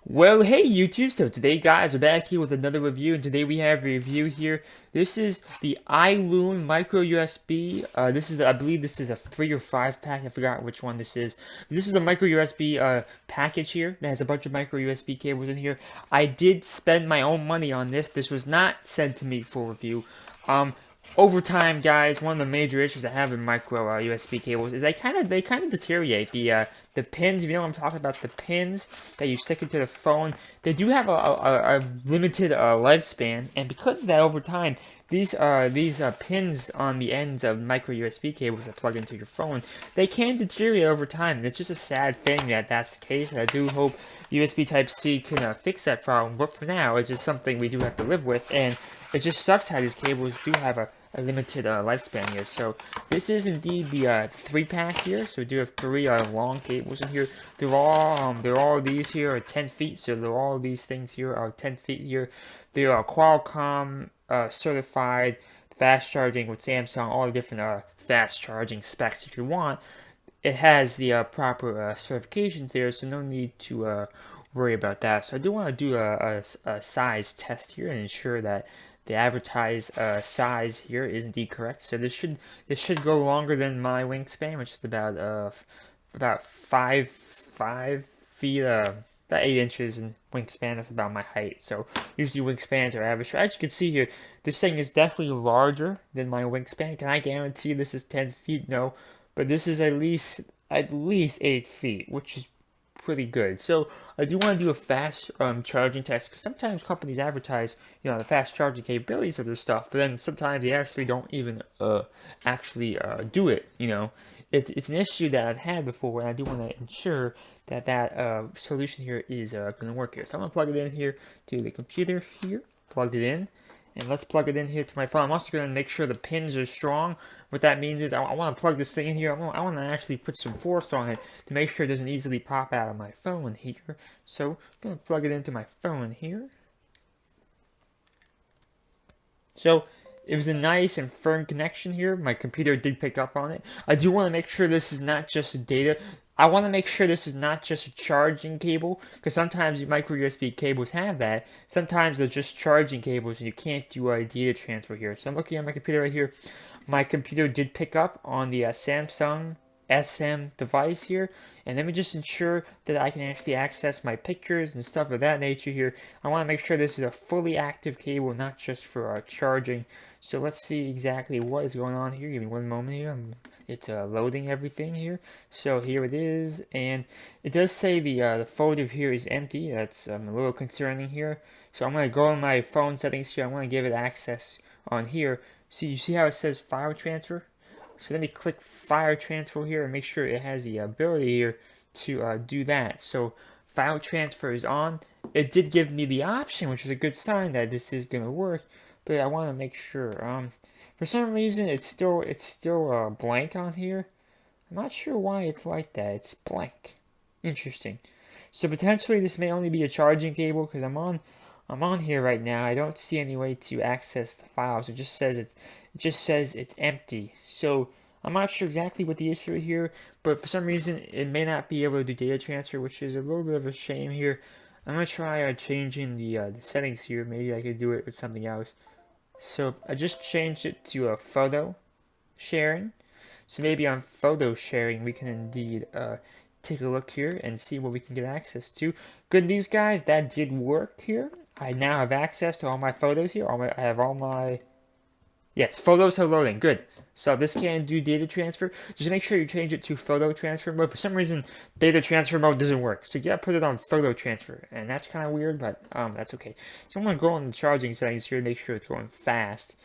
Well, hey YouTube, so today guys, we're back here with another review, and today we have a review here. This is the Ailun micro USB. I believe this is a 3 or 5 pack, I forgot which one this is. This is a micro USB package here that has a bunch of micro USB cables in here. I did spend my own money on this. This was not sent to me for review. Um, Over time, guys, one of the major issues I have with micro USB cables is they kind of deteriorate. The pins, if you know what I'm talking about, the pins that you stick into the phone, they do have a limited lifespan, and because of that, over time, these pins on the ends of micro USB cables that plug into your phone, they can deteriorate over time. And it's just a sad thing that that's the case. And I do hope USB Type C can fix that problem, but for now, it's just something we do have to live with, and it just sucks how these cables do have a limited lifespan here. So this is indeed the 3-pack here. So we do have 3 long cables in here. They're all these here are 10 feet. So they're all these things here are 10 feet here. They are Qualcomm certified fast charging with Samsung, all the different fast charging specs that you want. It has the proper certifications there, so no need to worry about that. So I do want to do a size test here and ensure that the advertised size here is indeed correct. So this should go longer than my wingspan, which is about 5 feet, about 8 inches in wingspan. That's about my height. So usually wingspans are average. So as you can see here, this thing is definitely larger than my wingspan. Can I guarantee this is 10 feet? No, but this is at least 8 feet, which is pretty good. So I do want to do a fast charging test, because sometimes companies advertise, the fast charging capabilities of their stuff, but then sometimes they actually don't even actually do it. It's an issue that I've had before, and I do want to ensure that solution here is going to work here. So I'm going to plug it in here to the computer here, plugged it in. And let's plug it in here to my phone. I'm also going to make sure the pins are strong. What that means is I want to plug this thing in here. I want to actually put some force on it to make sure it doesn't easily pop out of my phone here. So I'm going to plug it into my phone here. So it was a nice and firm connection here. My computer did pick up on it. I do want to make sure this is not just data. I want to make sure this is not just a charging cable, because sometimes micro USB cables have that. Sometimes they're just charging cables and you can't do a data transfer here. So I'm looking at my computer right here. My computer did pick up on the Samsung SM device here, and let me just ensure that I can actually access my pictures and stuff of that nature here. I want to make sure this is a fully active cable, not just for charging. So let's see exactly what is going on here. Give me one moment here. It's loading everything here. So here it is, and it does say the folder here is empty. That's a little concerning here. So I'm going to go in my phone settings here. I'm going to give it access on here. So you see how it says file transfer? So let me click file transfer here and make sure it has the ability here to do that. So file transfer is on. It did give me the option, which is a good sign that this is going to work, but I want to make sure. For some reason, it's still blank on here. I'm not sure why it's like that. It's blank. Interesting. So potentially this may only be a charging cable, because I'm on here right now. I don't see any way to access the files. It just says it's empty. So I'm not sure exactly what the issue here, but for some reason it may not be able to do data transfer, which is a little bit of a shame here. I'm gonna try changing the settings here. Maybe I could do it with something else. So I just changed it to a photo sharing. So maybe on photo sharing we can indeed take a look here and see what we can get access to. Good news, guys, that did work here. I now have access to all my photos here. I have all my... Yes, photos are loading. Good. So this can do data transfer. Just make sure you change it to photo transfer mode. For some reason, data transfer mode doesn't work. So you gotta put it on photo transfer. And that's kind of weird, but that's okay. So I'm gonna go on the charging settings here to make sure it's going fast.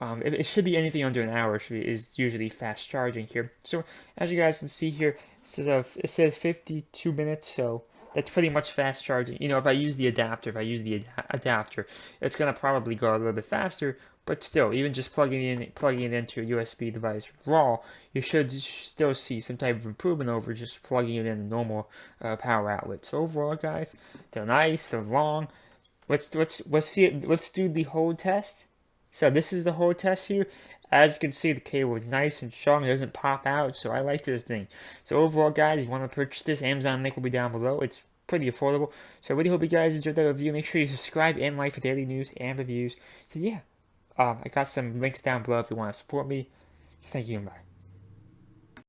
It should be anything under an hour is usually fast charging here. So as you guys can see here, it says 52 minutes, so that's pretty much fast charging. If I use the adapter, it's gonna probably go a little bit faster. But still, even just plugging it into a USB device raw, you should still see some type of improvement over just plugging it in a normal power outlet. So overall, guys, they're nice, they're long. Let's do the hold test. So this is the hold test here. As you can see, the cable is nice and strong. It doesn't pop out, so I like this thing. So overall, guys, if you want to purchase this, Amazon link will be down below. It's pretty affordable. So I really hope you guys enjoyed that review. Make sure you subscribe and like for daily news and reviews. So yeah, I got some links down below if you want to support me. Thank you and bye.